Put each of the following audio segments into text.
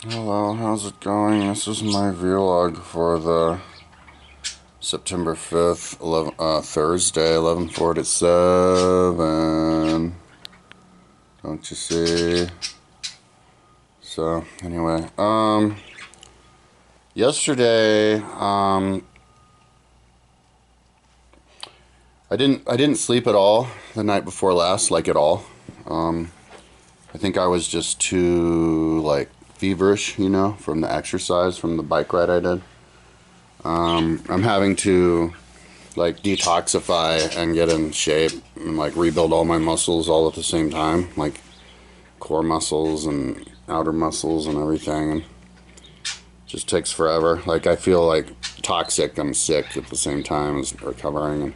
Hello, how's it going? This is my vlog for the September 5th, Thursday, 11:47. Don't you see? So, anyway, yesterday, I didn't sleep at all the night before last, like at all. I think I was just too, like, feverish, from the exercise, from the bike ride I did. I'm having to like detoxify and get in shape and like rebuild all my muscles all at the same time, like core muscles and outer muscles and everything, and it just takes forever. Like I feel like toxic, I'm sick at the same time as recovering,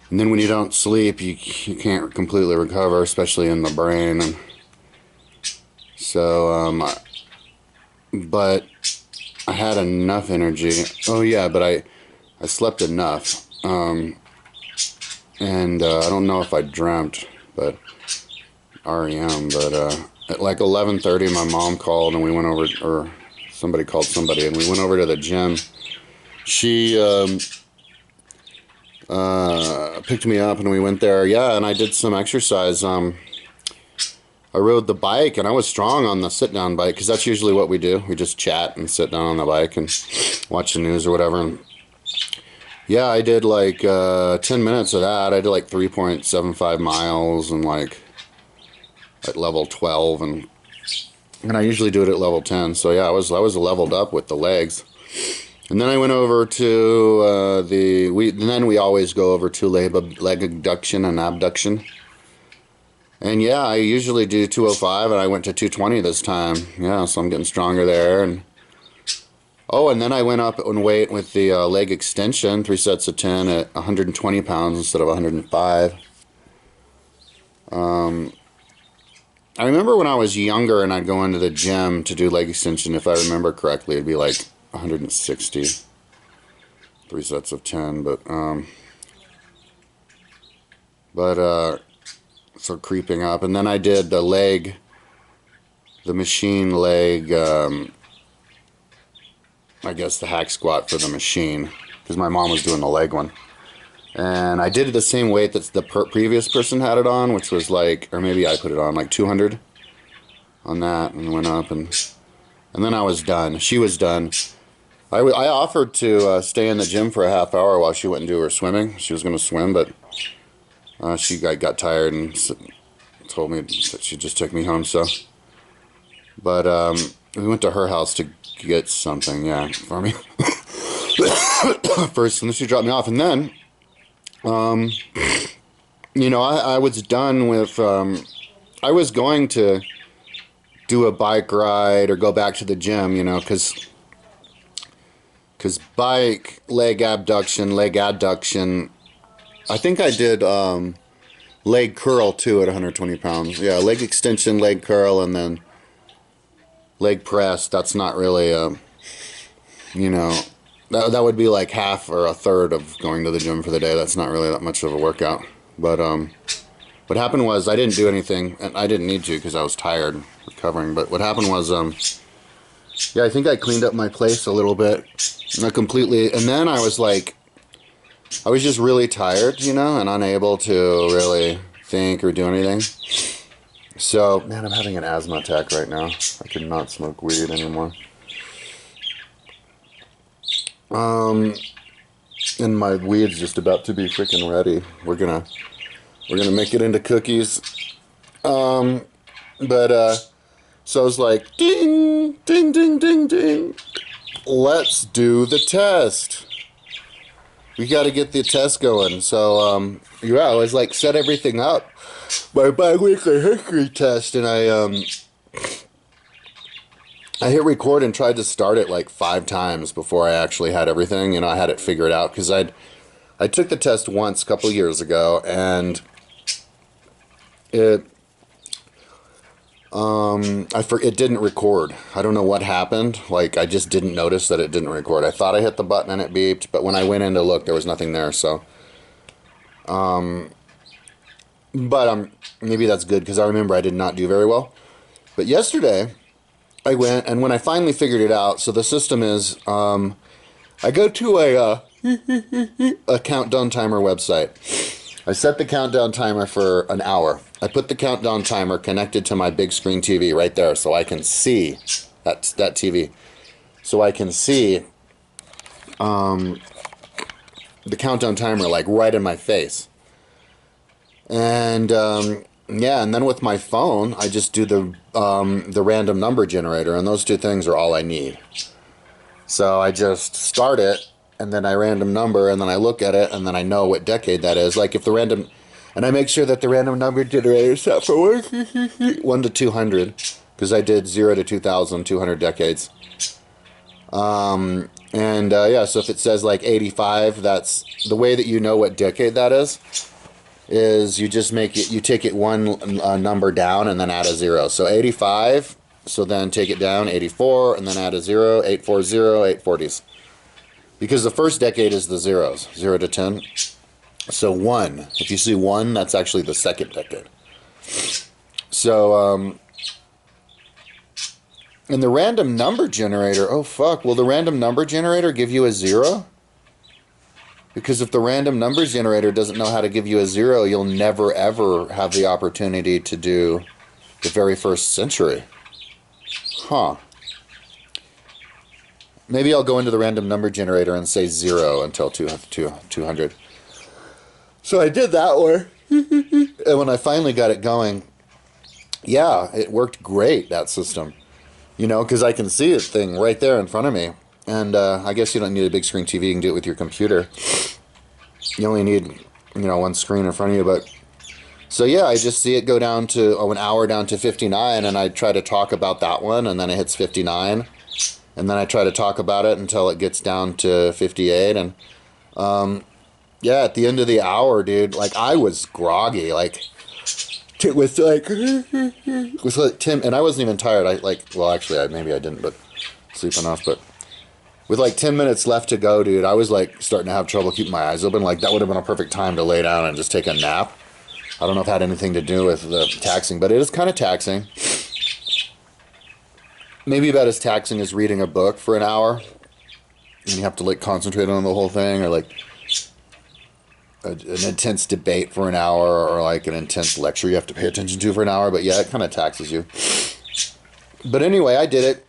and then when you don't sleep, you can't completely recover, especially in the brain. And so, but I had enough energy. Oh yeah, but I slept enough. And I don't know if I dreamt, but REM. But at like 11:30, my mom called, and we went over, or somebody called somebody, and we went over to the gym. She picked me up, and we went there. Yeah, and I did some exercise. I rode the bike, and I was strong on the sit-down bike, because that's usually what we do. We just chat and sit down on the bike and watch the news or whatever. And yeah, I did like 10 minutes of that. I did like 3.75 miles and like at level 12, and I usually do it at level 10. So yeah, I was leveled up with the legs. And then I went over to then we always go over to leg adduction and abduction. And yeah, I usually do 205, and I went to 220 this time. Yeah, so I'm getting stronger there. And oh, and then I went up in weight with the leg extension, 3 sets of 10 at 120 pounds instead of 105. I remember when I was younger and I'd go into the gym to do leg extension, if I remember correctly, it'd be like 160, 3 sets of 10. So creeping up. And then I did the machine leg, I guess the hack squat for the machine, because my mom was doing the leg one. And I did the same weight that the previous person had it on, which was like, or maybe I put it on like 200 on that, and went up, and then I was done. She was done. I offered to stay in the gym for a half hour while she went and do her swimming. She was going to swim, but she got tired and told me that she'd just take me home. So, but we went to her house to get something, yeah, for me. First, and then she dropped me off, and then, I was done with. I was going to do a bike ride or go back to the gym, because bike, leg abduction, leg adduction. I think I did leg curl too at 120 pounds. Yeah, leg extension, leg curl, and then leg press. That's not really that would be like half or a third of going to the gym for the day. That's not really that much of a workout. But what happened was I didn't do anything, and I didn't need to because I was tired recovering. But what happened was yeah, I think I cleaned up my place a little bit, not completely, and then I was just really tired, and unable to really think or do anything. So, man, I'm having an asthma attack right now. I could not smoke weed anymore. And my weed's just about to be freaking ready. We're gonna make it into cookies. So I was like, ding, ding, ding, ding, ding. Let's do the test. We got to get the test going. So, yeah, I was like, set everything up. My bi-weekly history test, and I hit record and tried to start it like 5 times before I actually had everything. I had it figured out, because I took the test once a couple years ago, and it it didn't record. I don't know what happened. Like, I just didn't notice that it didn't record. I thought I hit the button and it beeped, but when I went in to look, there was nothing there. So, but maybe that's good, because I remember I did not do very well. But yesterday, I went, and when I finally figured it out, so the system is, I go to a countdown timer website. I set the countdown timer for an hour. I put the countdown timer connected to my big screen TV right there, so I can see that TV. So I can see the countdown timer like right in my face. And yeah, and then with my phone, I just do the random number generator, and those two things are all I need. So I just start it, and then I random number, and then I look at it, and then I know what decade that is. Like if the random, and I make sure that the random number generator is set for 1 to 200, because I did 0 to 2,000, 200 decades. Yeah, so if it says like 85, that's the way that you know what decade that is you just make it, you take it one number down and then add a 0. So 85, so then take it down, 84, and then add a 0, 840, 840s. Because the first decade is the zeros, 0 to 10. So 1, if you see 1, that's actually the second decade. So, and the random number generator, oh fuck, will the random number generator give you a 0? Because if the random numbers generator doesn't know how to give you a 0, you'll never ever have the opportunity to do the very first century. Huh. Maybe I'll go into the random number generator and say 0 until 200. So I did that one. And when I finally got it going, yeah, it worked great, that system. You know, because I can see the thing right there in front of me. And I guess you don't need a big screen TV. You can do it with your computer. You only need, you know, one screen in front of you. But so, yeah, I just see it go down to an hour down to 59. And I try to talk about that one. And then it hits 59. And then I try to talk about it until it gets down to 58. And, yeah, at the end of the hour, dude, like, I was groggy. Like, with like Tim, and I wasn't even tired. Well, actually, maybe I didn't, but sleep enough. But with like 10 minutes left to go, dude, I was like starting to have trouble keeping my eyes open. Like that would have been a perfect time to lay down and just take a nap. I don't know if it had anything to do with the taxing, but it is kind of taxing. Maybe about as taxing as reading a book for an hour, and you have to like concentrate on the whole thing, or like an intense debate for an hour, or like an intense lecture you have to pay attention to for an hour. But yeah, it kind of taxes you. But anyway, I did it,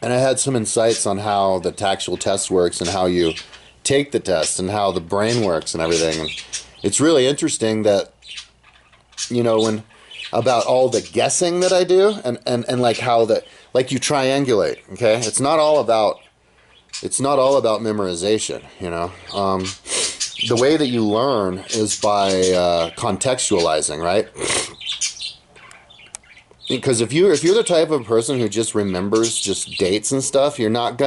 and I had some insights on how the actual test works and how you take the test and how the brain works and everything. And it's really interesting that, you know, when about all the guessing that I do, and like how that, like you triangulate. Okay, it's not all about memorization. You know. The way that you learn is by contextualizing, right? Because if you're the type of person who just remembers just dates and stuff, you might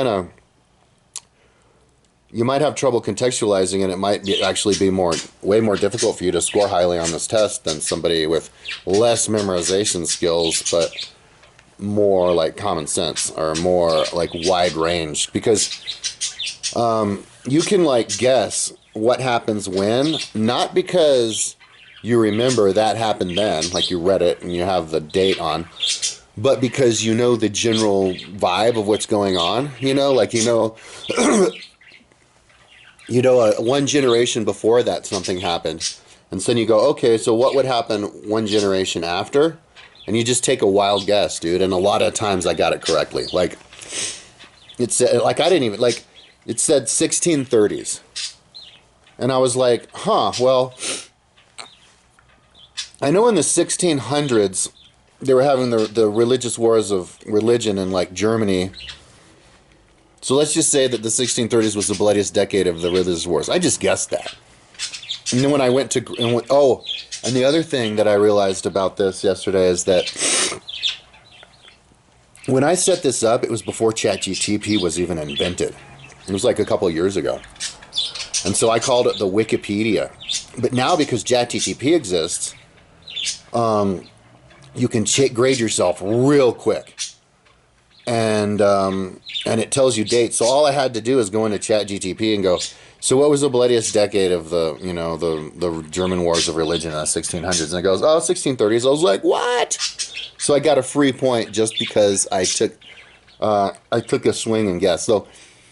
have trouble contextualizing, and it might actually be way more difficult for you to score highly on this test than somebody with less memorization skills, but more like common sense or more like wide range. Because you can like guess what happens when, not because you remember that happened then, like you read it and you have the date on, but because you know the general vibe of what's going on, you know, like, you know, one generation before that something happened, and so then you go, okay, so what would happen one generation after? And you just take a wild guess, dude, and a lot of times I got it correctly. Like, it's like I didn't even, like, it said 1630s. And I was like, huh, well, I know in the 1600s, they were having the religious wars of religion in, like, Germany. So let's just say that the 1630s was the bloodiest decade of the religious wars. I just guessed that. And then when I went to, and the other thing that I realized about this yesterday is that when I set this up, it was before ChatGPT was even invented. It was like a couple of years ago. And so I called it the Wikipedia. But now, because ChatGPT exists, you can grade yourself real quick. And it tells you dates. So all I had to do is go into ChatGPT and go, so what was the bloodiest decade of the German wars of religion in the 1600s? And it goes, 1630s. I was like, what? So I got a free point just because I took a swing and guessed. So,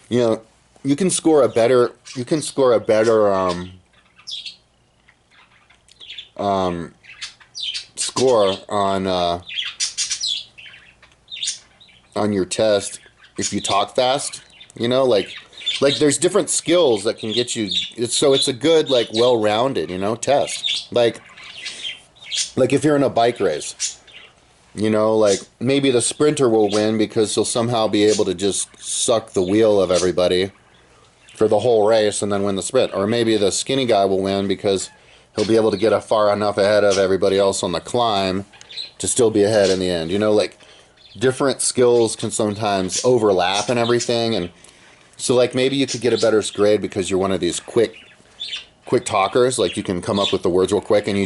you know, you can score a better score on your test if you talk fast. You know, like there's different skills that can get you. It's a good, like, well-rounded, you know, test. Like if you're in a bike race, you know, like maybe the sprinter will win because he'll somehow be able to just suck the wheel of everybody for the whole race and then win the sprint. Or maybe the skinny guy will win because he'll be able to get far enough ahead of everybody else on the climb to still be ahead in the end. You know, like different skills can sometimes overlap and everything. And so, like, maybe you could get a better grade because you're one of these quick talkers. Like, you can come up with the words real quick, and you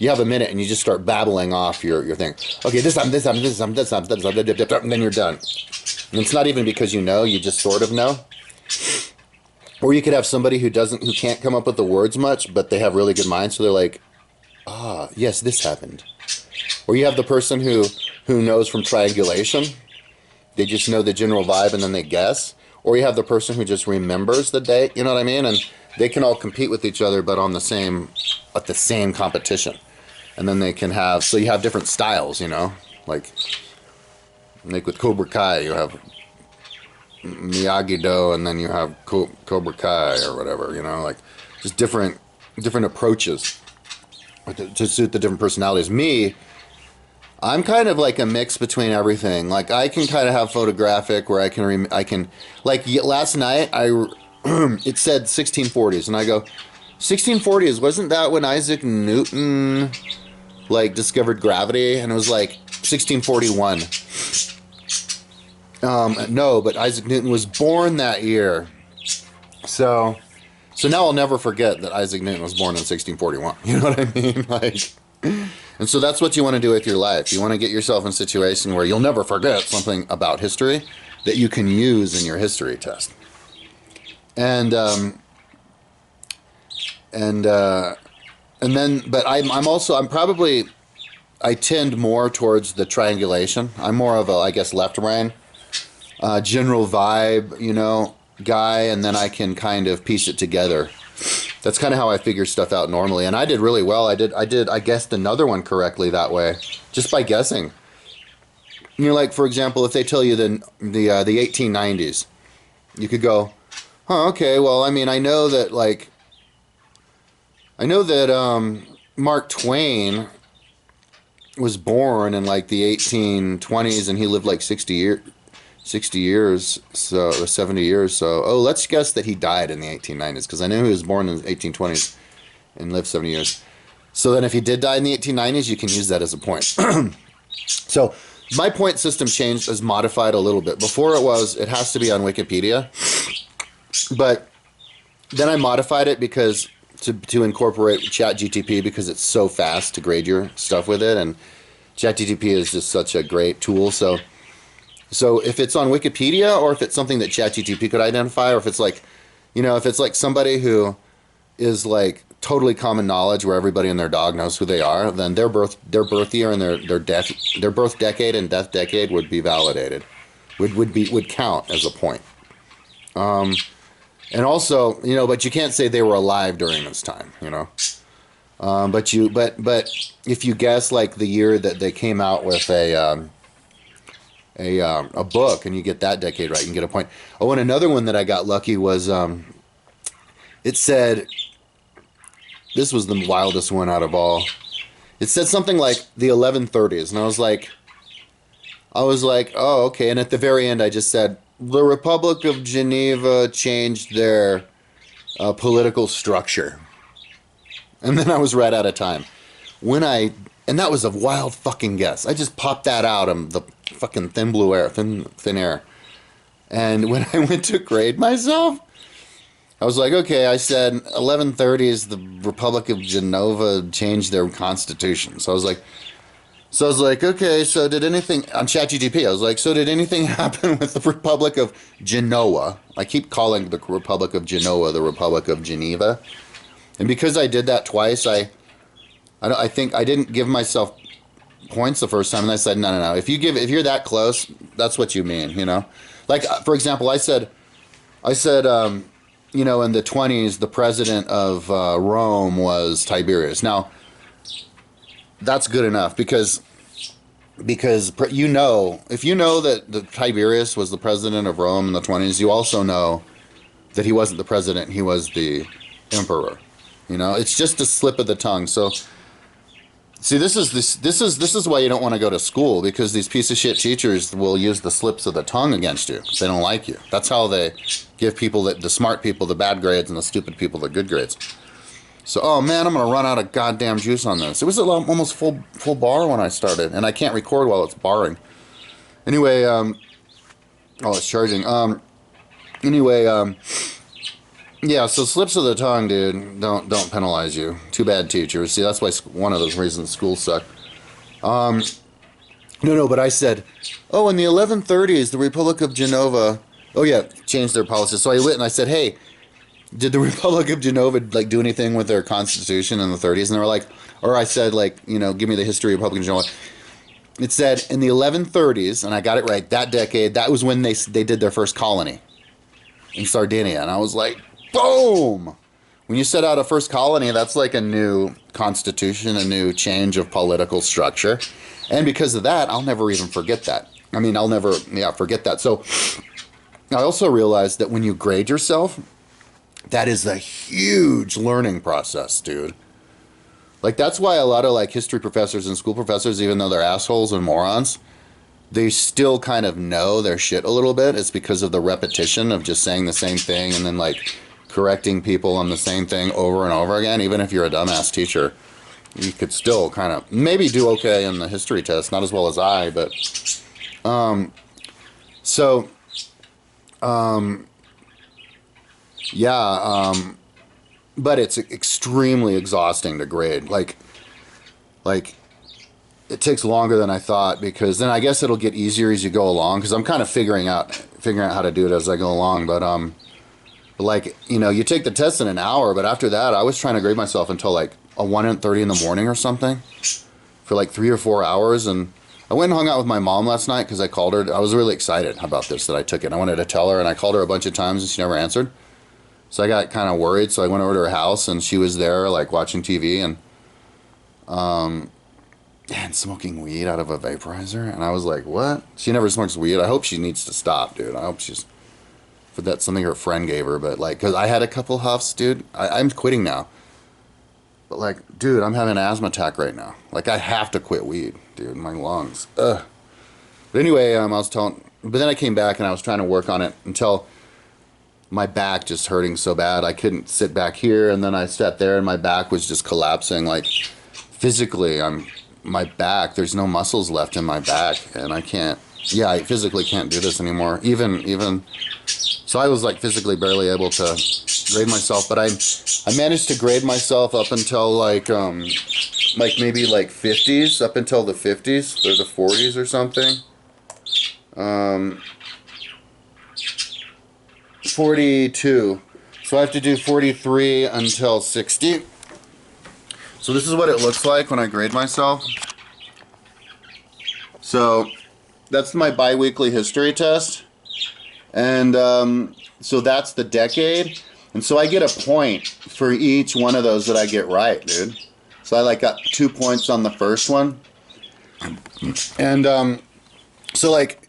have a minute and you just start babbling off your thing. Okay, this time, and then you're done. And it's not even because you know, you just sort of know. Or you could have somebody who can't come up with the words much, but they have really good minds, so they're like, yes, this happened. Or you have the person who knows from triangulation. They just know the general vibe and then they guess. Or you have the person who just remembers the date, you know what I mean? And they can all compete with each other, but at the same competition. And then they can so you have different styles, you know? Like with Cobra Kai, you have Miyagi-Do, and then you have Cobra Kai or whatever, you know? Like, just different approaches to suit the different personalities. Me, I'm kind of like a mix between everything. Like, I can kind of have photographic where I can like last night it said 1640s, and I go, 1640s, wasn't that when Isaac Newton like discovered gravity? And it was like 1641. No, but Isaac Newton was born that year. So now I'll never forget that Isaac Newton was born in 1641. You know what I mean? Like, and so that's what you want to do with your life. You want to get yourself in a situation where you'll never forget something about history that you can use in your history test. And then, but I tend more towards the triangulation. I'm more of a, I guess, left brain, general vibe, you know, guy, and then I can kind of piece it together. That's kind of how I figure stuff out normally. And I did really well. I guessed another one correctly that way, just by guessing. You know, like, for example, if they tell you the 1890s, you could go, okay, well, I mean, I know that Mark Twain was born in like the 1820s, and he lived like 60 years, so, or 70 years. So, let's guess that he died in the 1890s, because I knew he was born in the 1820s and lived 70 years. So then if he did die in the 1890s, you can use that as a point. So my point system changed, as modified a little bit. Before it has to be on Wikipedia. But then I modified it because to incorporate ChatGTP, because it's so fast to grade your stuff with it, and ChatGTP is just such a great tool. So if it's on Wikipedia, or if it's something that ChatGTP could identify, or if it's like, you know, if it's like somebody who is like totally common knowledge where everybody and their dog knows who they are, then their birth year and their birth decade and death decade would be validated, would count as a point. And also, you know, but you can't say they were alive during this time, you know. But if you guess like the year that they came out with a book, and you get that decade right, you can get a point. Oh, and another one that I got lucky was it said, this was the wildest one out of all. It said something like the 1130s, and I was like, oh, okay. And at the very end, I just said, the Republic of Geneva changed their political structure. And then I was right out of time. And that was a wild fucking guess. I just popped that out of the fucking thin air. And when I went to grade myself, I was like, okay, I said 1130s, the Republic of Genova changed their constitution. So I was like, okay, so did anything, on ChatGPT, I was like, so did anything happen with the Republic of Genoa? I keep calling the Republic of Genoa the Republic of Geneva. And because I did that twice, I think I didn't give myself points the first time, and I said, no. If you're that close, that's what you mean, you know. Like for example, I said, you know, in the 20s, the president of Rome was Tiberius. Now, that's good enough because you know, if you know that the Tiberius was the president of Rome in the 20s, you also know that he wasn't the president, he was the emperor. You know, it's just a slip of the tongue. So, see, this is why you don't want to go to school, because these piece of shit teachers will use the slips of the tongue against you. They don't like you. That's how they give people, the smart people, the bad grades, and the stupid people the good grades. So, oh man, I'm gonna run out of goddamn juice on this. It was almost full bar when I started, and I can't record while it's barring. Anyway, oh, it's charging. Yeah, so slips of the tongue, dude, don't penalize you. Too bad, teachers. See, that's why one of those reasons schools suck. No, but I said, oh, in the 1130s, the Republic of Genova, oh yeah, changed their policy. So I went and I said, hey, did the Republic of Genova like do anything with their constitution in the 30s? And they were like, or I said, like, you know, give me the history of Republic of Genova. It said in the 1130s, and I got it right, that decade, that was when they did their first colony in Sardinia. And I was like, boom! When you set out a first colony, that's like a new constitution, a new change of political structure. And because of that, I'll never even forget that. I mean, I'll never forget that. So I also realized that when you grade yourself, that is a huge learning process, dude. Like, that's why a lot of, like, history professors and school professors, even though they're assholes and morons, they still kind of know their shit a little bit. It's because of the repetition of just saying the same thing and then, like, correcting people on the same thing over and over again. Even if you're a dumbass teacher, you could still kind of maybe do okay in the history test. Not as well as I, but... but it's extremely exhausting to grade. Like it takes longer than I thought, because then I guess it'll get easier as you go along, because I'm kind of figuring out how to do it as I go along. But like, you know, you take the test in an hour, but after that I was trying to grade myself until like 1:30 in the morning or something for like 3 or 4 hours. And I went and hung out with my mom last night because I called her. I was really excited about this, that I took it. I wanted to tell her, and I called her a bunch of times and she never answered. So I got kind of worried, so I went over to her house, and she was there, like, watching TV and smoking weed out of a vaporizer. And I was like, what? She never smokes weed. I hope she needs to stop, dude. I hope that's something her friend gave her. But, like, because I had a couple huffs, dude. I'm quitting now. But, like, dude, I'm having an asthma attack right now. Like, I have to quit weed, dude. My lungs. Ugh. But anyway, but then I came back and I was trying to work on it until my back just hurting so bad. I couldn't sit back here, and then I sat there and my back was just collapsing. Like, physically, my back, there's no muscles left in my back, and I physically can't do this anymore. Even so, I was like physically barely able to grade myself, but I managed to grade myself up until like maybe like 50s, up until the 50s or the 40s or something. 42. So I have to do 43 until 60. So this is what it looks like when I grade myself. So that's my bi-weekly history test. And so that's the decade. And so I get a point for each one of those that I get right, dude. So I like got 2 points on the first one. And so like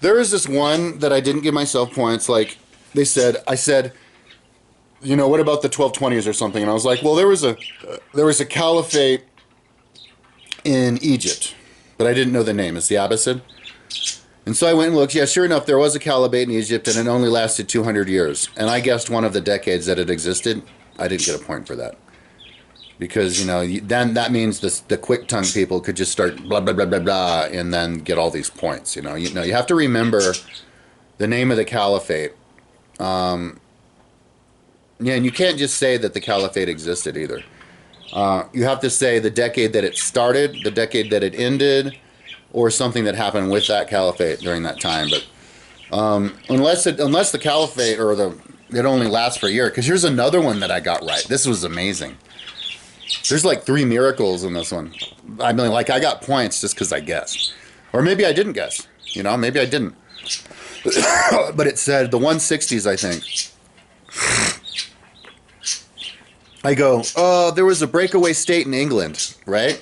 there is this one that I didn't give myself points. Like I said, you know, what about the 1220s or something? And I was like, well, there was a caliphate in Egypt, but I didn't know the name. It's the Abbasid. And so I went and looked. Yeah, sure enough, there was a caliphate in Egypt, and it only lasted 200 years. And I guessed one of the decades that it existed. I didn't get a point for that. Because, you know, then that means the quick tongue people could just start blah, blah, blah, blah, blah, and then get all these points, you know. You have to remember the name of the caliphate. Yeah, and you can't just say that the caliphate existed either. You have to say the decade that it started, the decade that it ended, or something that happened with that caliphate during that time. But unless the caliphate it only lasts for a year. Because here's another one that I got right. This was amazing. There's like 3 miracles in this one. I mean, like, I got points just because I guessed. Or maybe I didn't guess. You know, maybe I didn't. But it said the 160s, I think. I go, oh, there was a breakaway state in England, right?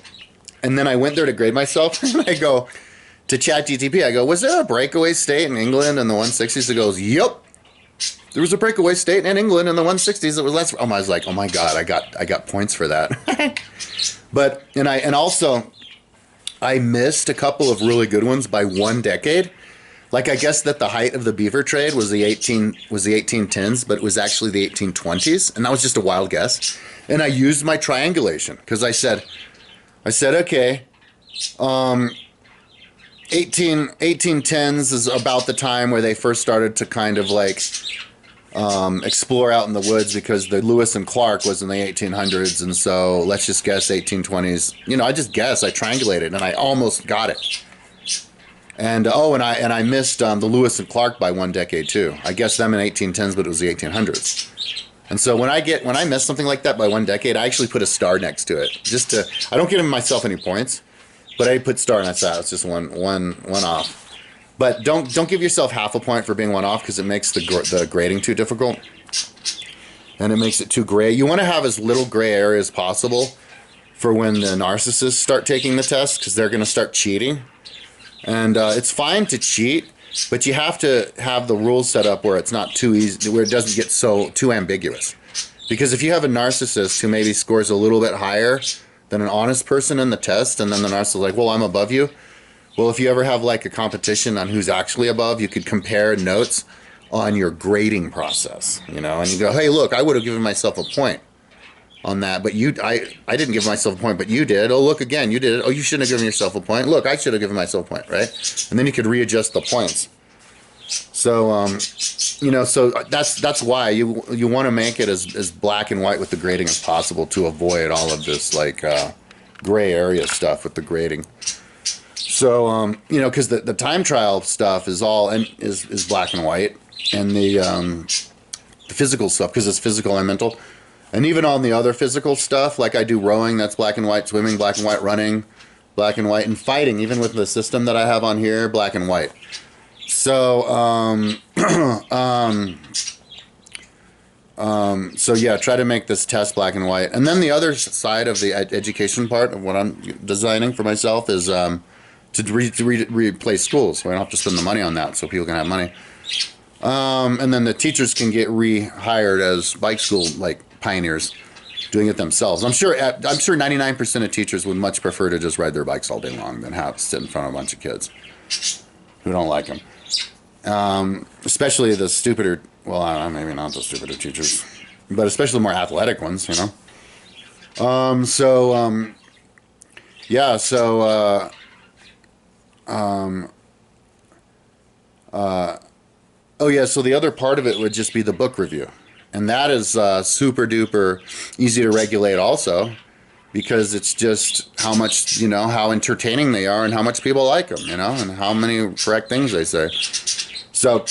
And then I went there to grade myself, and I go to ChatGTP, I go, was there a breakaway state in England in the 160s? It goes, yep. There was a breakaway state in England in the 160s. It was less. I was like, oh my god, I got points for that. But and also I missed a couple of really good ones by 1 decade. Like, I guess that the height of the beaver trade was the 1810s, but it was actually the 1820s, and that was just a wild guess. And I used my triangulation because I said, okay, 1810s is about the time where they first started to kind of like explore out in the woods, because the Lewis and Clark was in the 1800s, and so let's just guess 1820s. You know, I just guessed, I triangulated, and I almost got it. And I missed the Lewis and Clark by 1 decade too. I guessed them in 1810s, but it was the 1800s. And so when I miss something like that by 1 decade, I actually put a star next to it, just to, I don't give myself any points, but I put star, and that's that. It's just one off. But don't give yourself half a point for being 1 off, because it makes the grading too difficult, and it makes it too gray. You want to have as little gray area as possible for when the narcissists start taking the test, because they're going to start cheating. And it's fine to cheat, but you have to have the rules set up where it's not too easy, where it doesn't get too ambiguous. Because if you have a narcissist who maybe scores a little bit higher than an honest person in the test, and then the narcissist is like, well, I'm above you. Well, if you ever have like a competition on who's actually above, you could compare notes on your grading process, you know, and you go, hey, look, I would have given myself a point on that, but I didn't give myself a point, but you did. Oh, look, again, you did it. Oh, you shouldn't have given yourself a point. Look, I should have given myself a point, right? And then you could readjust the points. So, you know, so that's why you want to make it as black and white with the grading as possible, to avoid all of this like gray area stuff with the grading. So, you know, because the time trial stuff is all is black and white, and the physical stuff, because it's physical and mental. And even on the other physical stuff, like I do rowing, that's black and white, swimming, black and white, running, black and white, and fighting, even with the system that I have on here, black and white. So, so yeah, try to make this test black and white. And then the other side of the education part of what I'm designing for myself is to replace schools, so I don't have to spend the money on that, so people can have money. And then the teachers can get rehired as bike school, like, pioneers, doing it themselves. I'm sure 99% of teachers would much prefer to just ride their bikes all day long than have to sit in front of a bunch of kids who don't like them. Especially the stupider, well, I don't know, maybe not the stupider teachers, but especially the more athletic ones, you know. Yeah, so oh yeah, so the other part of it would just be the book review. And that is super duper easy to regulate also, because it's just how much, you know, how entertaining they are and how much people like them, you know, and how many correct things they say. So,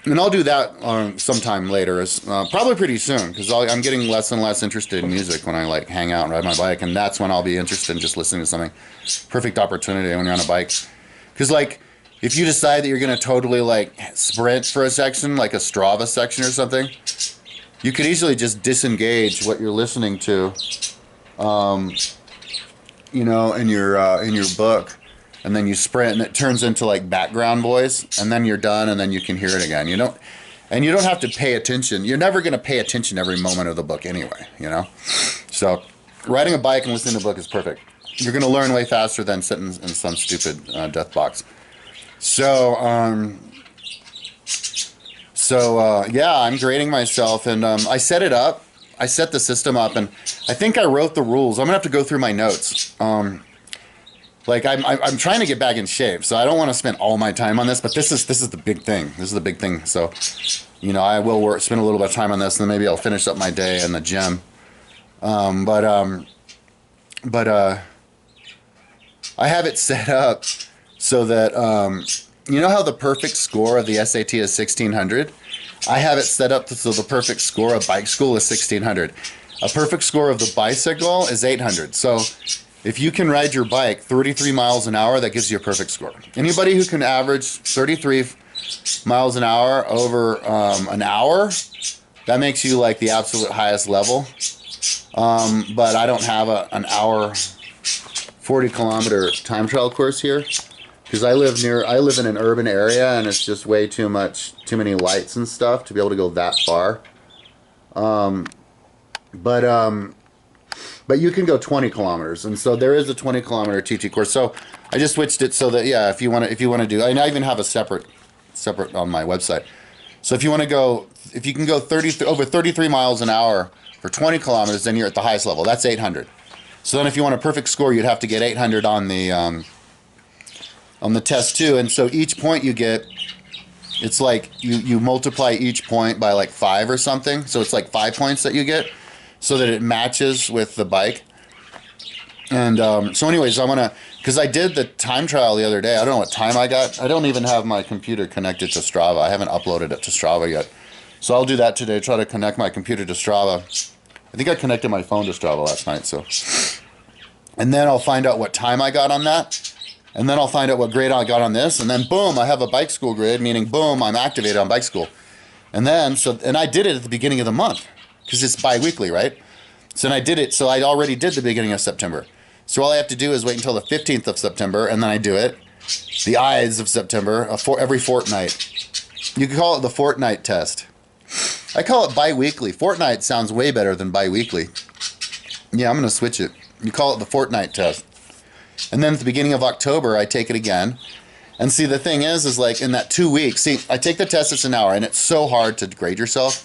and I'll do that sometime later, probably pretty soon, because I'm getting less and less interested in music when I like hang out and ride my bike, and that's when I'll be interested in just listening to something. Perfect opportunity when you're on a bike. Because like, if you decide that you're going to totally like sprint for a section, like a Strava section or something, you could easily just disengage what you're listening to, you know, in your book, and then you sprint, and it turns into like background noise, and then you're done, and then you can hear it again. You don't have to pay attention. You're never going to pay attention every moment of the book anyway, you know. So riding a bike and listening to a book is perfect. You're going to learn way faster than sitting in some stupid death box. So, yeah, I'm grading myself, and I set it up. I set the system up, and I think I wrote the rules. I'm gonna have to go through my notes. Like I'm trying to get back in shape, so I don't want to spend all my time on this. But this is the big thing. This is the big thing. So, you know, I will spend a little bit of time on this, and then maybe I'll finish up my day in the gym. But I have it set up so that, you know how the perfect score of the SAT is 1600? I have it set up so the perfect score of bike school is 1600. A perfect score of the bicycle is 800. So if you can ride your bike 33 miles an hour, that gives you a perfect score. Anybody who can average 33 miles an hour over an hour, that makes you like the absolute highest level. But I don't have an hour 40-kilometer time trial course here because I live in an urban area and it's just way too many lights and stuff to be able to go that far. But you can go 20 kilometers, and so there is a 20-kilometer TT course. So I just switched it so that if you want to do, I even have a separate on my website. So if you can go over 33 miles an hour for 20 kilometers, then you're at the highest level. That's 800. So then if you want a perfect score, you'd have to get 800 on the test too. And so each point you get, it's like you multiply each point by like 5 or something. So it's like 5 points that you get so that it matches with the bike. And so anyways, because I did the time trial the other day. I don't know what time I got. I don't even have my computer connected to Strava. I haven't uploaded it to Strava yet. So I'll do that today, try to connect my computer to Strava. I think I connected my phone to Strava last night. And then I'll find out what time I got on that. And then I'll find out what grade I got on this. And then boom, I have a bike school grade, meaning boom, I'm activated on bike school. And I did it at the beginning of the month because it's bi-weekly, right? So I did it. So I already did the beginning of September. So all I have to do is wait until the 15th of September, and then I do it. The Ides of September, every fortnight. You could call it the Fortnight Test. I call it bi-weekly. Fortnight sounds way better than bi-weekly. Yeah, I'm going to switch it. You call it the Fortnight Test. And then at the beginning of October, I take it again. And see, the thing is like in that 2 weeks, I take the test, it's an hour, and it's so hard to grade yourself.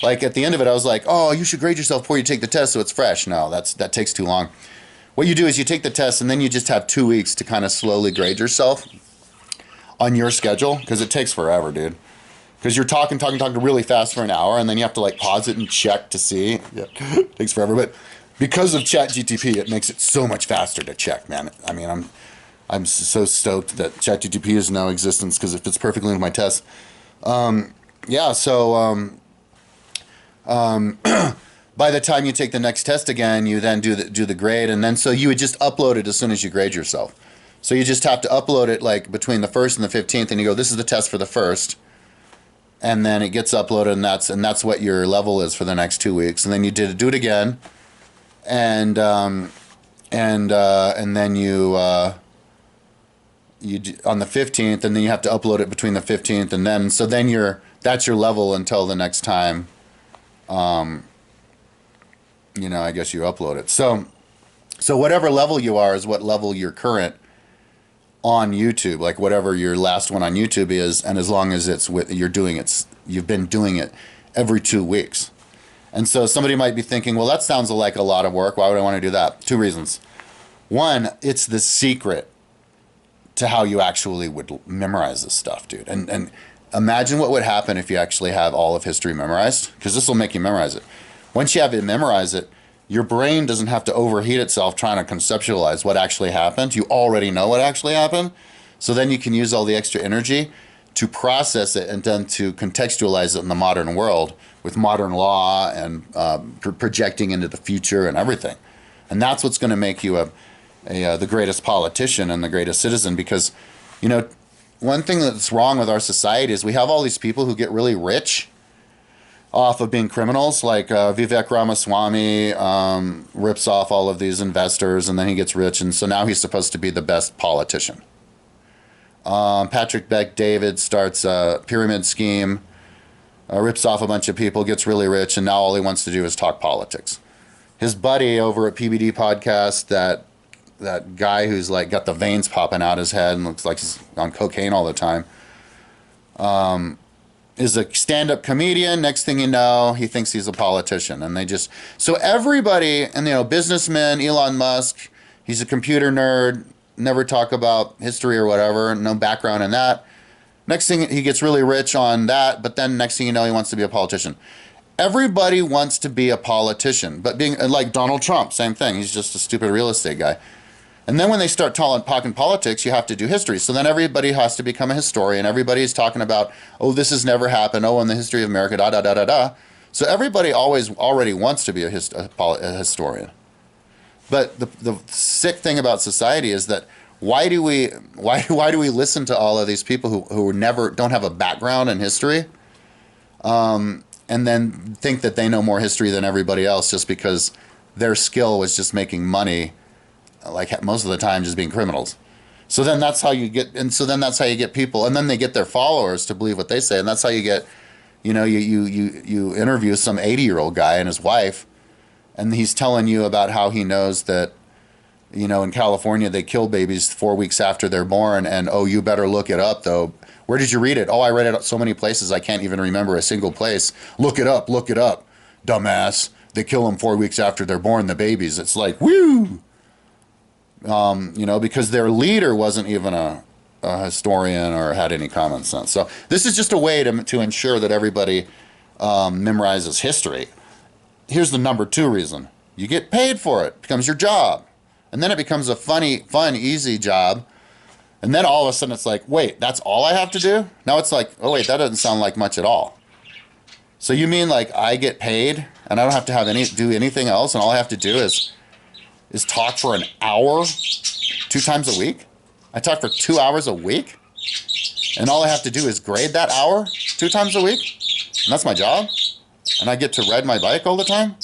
Like at the end of it, I was like, oh, you should grade yourself before you take the test so it's fresh. No, that takes too long. What you do is you take the test and then you just have 2 weeks to kind of slowly grade yourself on your schedule because it takes forever, dude. Because you're talking really fast for an hour and then you have to like pause it and check to see. Yeah, it takes forever. But because of ChatGTP, it makes it so much faster to check, man. I mean, I'm so stoked that ChatGTP is now in existence because it fits perfectly into my test. By the time you take the next test again, you then do the grade, and then so you would just upload it as soon as you grade yourself. So you just have to upload it like between the 1st and the 15th, and you go, this is the test for the 1st, and then it gets uploaded, and that's what your level is for the next 2 weeks, and then you do it again, and then you on the 15th, and then you have to upload it between the 15th, and then that's your level until the next time. I guess you upload it. So whatever level you are is what level you're current on YouTube, like whatever your last one on YouTube is, and as long as you've been doing it every 2 weeks. And so somebody might be thinking, well, that sounds like a lot of work. Why would I want to do that? 2 reasons. One, it's the secret to how you actually would memorize this stuff, dude. And imagine what would happen if you actually have all of history memorized, because this will make you memorize it. Once you have it memorize it, your brain doesn't have to overheat itself trying to conceptualize what actually happened. You already know what actually happened. So then you can use all the extra energy to process it and then to contextualize it in the modern world with modern law and projecting into the future and everything. And that's what's going to make you the greatest politician and the greatest citizen, because, one thing that's wrong with our society is we have all these people who get really rich off of being criminals, like Vivek Ramaswamy rips off all of these investors and then he gets rich, and so now he's supposed to be the best politician. Patrick Bet-David starts a pyramid scheme, rips off a bunch of people, gets really rich, and now all he wants to do is talk politics. His buddy over at PBD Podcast, that guy who's like got the veins popping out his head and looks like he's on cocaine all the time, is a stand-up comedian. Next thing you know, he thinks he's a politician. And so everybody, and businessmen, Elon Musk, he's a computer nerd, never talk about history or whatever, no background in that. Next thing, he gets really rich on that, but then next thing you know, he wants to be a politician. Everybody wants to be a politician, but being like Donald Trump, same thing. He's just a stupid real estate guy. And then when they start talking politics, you have to do history. So then everybody has to become a historian. Everybody's talking about, oh, this has never happened. Oh, in the history of America, da, da, da, da, da. So everybody already wants to be a historian. But the sick thing about society is that why do we listen to all of these people who don't have a background in history, and then think that they know more history than everybody else just because their skill was just making money, like most of the time just being criminals. So then that's how you get people, and then they get their followers to believe what they say, and that's how you get, you interview some 80-year-old guy and his wife, and he's telling you about how he knows that, in California they kill babies 4 weeks after they're born, and oh, you better look it up though. Where did you read it? Oh, I read it so many places I can't even remember a single place. Look it up, dumbass. They kill them 4 weeks after they're born, the babies. It's like, woo! Because their leader wasn't even a historian or had any common sense. So this is just a way to ensure that everybody memorizes history. Here's the number 2 reason. You get paid for it. It becomes your job. And then it becomes a fun, easy job. And then all of a sudden it's like, wait, that's all I have to do? Now it's like, oh wait, that doesn't sound like much at all. So you mean like I get paid and I don't have to do anything else, and all I have to do is talk for an hour 2 times a week? I talk for 2 hours a week? And all I have to do is grade that hour 2 times a week? And that's my job? And I get to ride my bike all the time?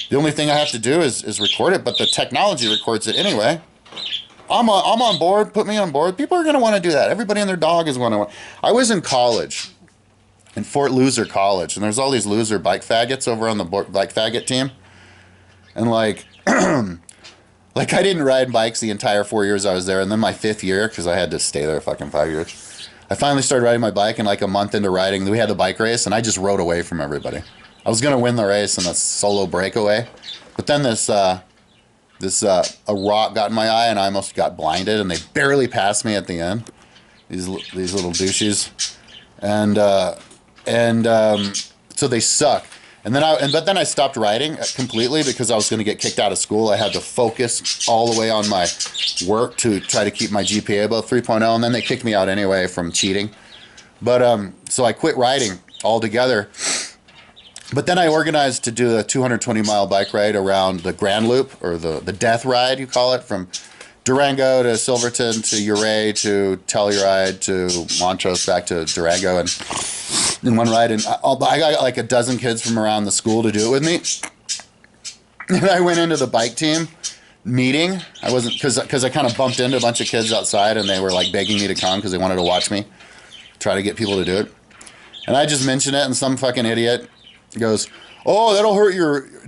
The only thing I have to do is record it, but the technology records it anyway. I'm on board. Put me on board. People are going to want to do that. Everybody and their dog is going to want. I was in college, in Fort Loser College, and there's all these loser bike faggots over on the bike faggot team. And like I didn't ride bikes the entire 4 years I was there, and then my 5th year, because I had to stay there fucking 5 years, I finally started riding my bike, and like a month into riding, we had the bike race, and I just rode away from everybody. I was gonna win the race in a solo breakaway, but then a rock got in my eye, and I almost got blinded, and they barely passed me at the end. These little douches, and so they suck. But then I stopped riding completely because I was going to get kicked out of school. I had to focus all the way on my work to try to keep my GPA above 3.0, and then they kicked me out anyway from cheating. But so I quit riding altogether. But then I organized to do a 220-mile bike ride around the Grand Loop, or the Death Ride, you call it, from Durango to Silverton to Ouray to Telluride to Montrose back to Durango, and in one ride. And I got like a dozen kids from around the school to do it with me. And I went into the bike team meeting. I wasn't, because I kind of bumped into a bunch of kids outside, and they were like begging me to come because they wanted to watch me try to get people to do it. And I just mentioned it, and some fucking idiot goes, "Oh, that'll hurt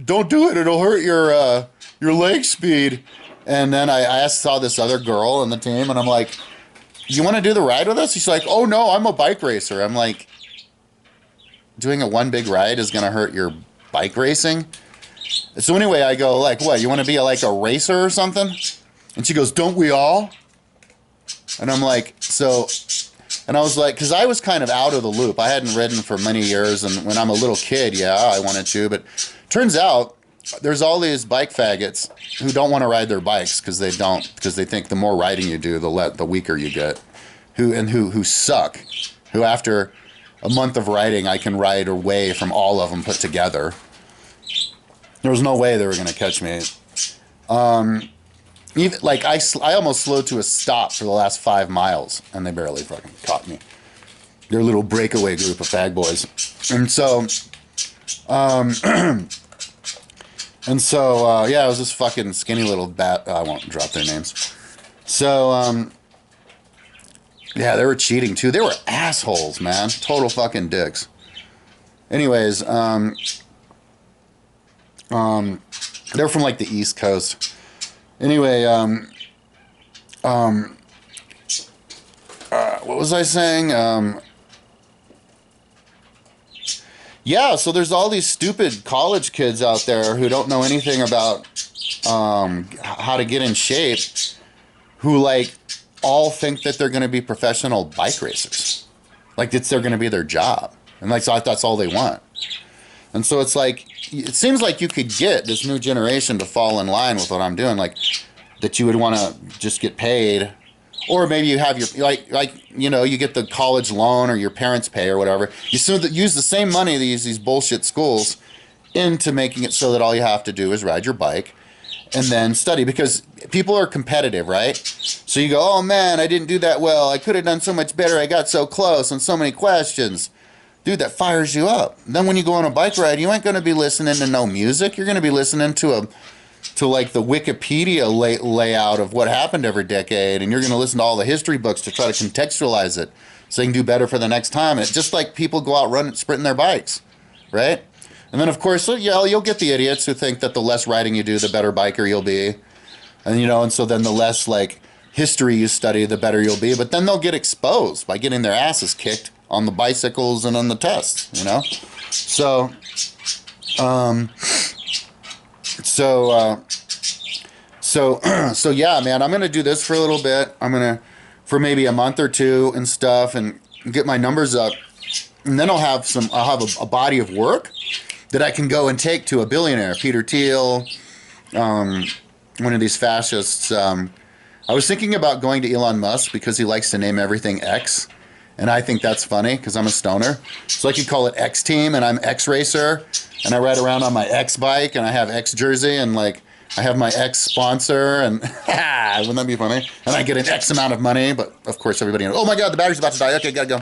don't do it. It'll hurt your leg speed." And then I saw this other girl on the team, and I'm like, "You want to do the ride with us?" She's like, "Oh no, I'm a bike racer." I'm like, doing a one big ride is going to hurt your bike racing? So anyway, I go like, "What, you want to be like a racer or something?" And she goes, "Don't we all?" And I'm like, and I was like, because I was kind of out of the loop. I hadn't ridden for many years, and when I'm a little kid, yeah, I wanted to. But turns out there's all these bike faggots who don't want to ride their bikes because they think the more riding you do, the weaker you get. Who suck. Who after a month of riding, I can ride away from all of them put together. There was no way they were going to catch me. Even like I almost slowed to a stop for the last 5 miles, and they barely fucking caught me. They're a little breakaway group of fag boys, and so, yeah, it was this fucking skinny little bat. I won't drop their names. So, yeah, they were cheating too. They were assholes, man. Total fucking dicks. Anyways, they're from like the East Coast. Anyway, what was I saying? Yeah, so there's all these stupid college kids out there who don't know anything about how to get in shape, who like all think that they're going to be professional bike racers. Like they're going to be their job. And like, so that's all they want. And so it's like, it seems like you could get this new generation to fall in line with what I'm doing, like that you would want to just get paid, Or maybe you have your, you know, you get the college loan or your parents pay or whatever. You use the same money these bullshit schools into making it so that all you have to do is ride your bike and then study, because people are competitive, right? So you go, oh man, I didn't do that well. I could have done so much better. I got so close on so many questions. Dude, that fires you up. Then when you go on a bike ride, you ain't going to be listening to no music. You're going to be listening to like the Wikipedia layout of what happened every decade, and you're going to listen to all the history books to try to contextualize it so you can do better for the next time. And it's just like people go out sprinting their bikes, right? And then, of course, you'll get the idiots who think that the less riding you do, the better biker you'll be. And, you know, and so then the less, like, history you study, the better you'll be. But then they'll get exposed by getting their asses kicked on the bicycles and on the tests, you know? So, so yeah, man, I'm going to do this for a little bit. I'm going to, for maybe a month or two and stuff, and get my numbers up. And then I'll have a body of work that I can go and take to a billionaire, Peter Thiel, one of these fascists. I was thinking about going to Elon Musk because he likes to name everything X, and I think that's funny because I'm a stoner. So I could call it X Team, and I'm X Racer, and I ride around on my X bike, and I have X jersey, and like I have my X sponsor, and wouldn't that be funny? And I get an X amount of money, but of course everybody knows, oh my God, the battery's about to die. Okay, gotta go.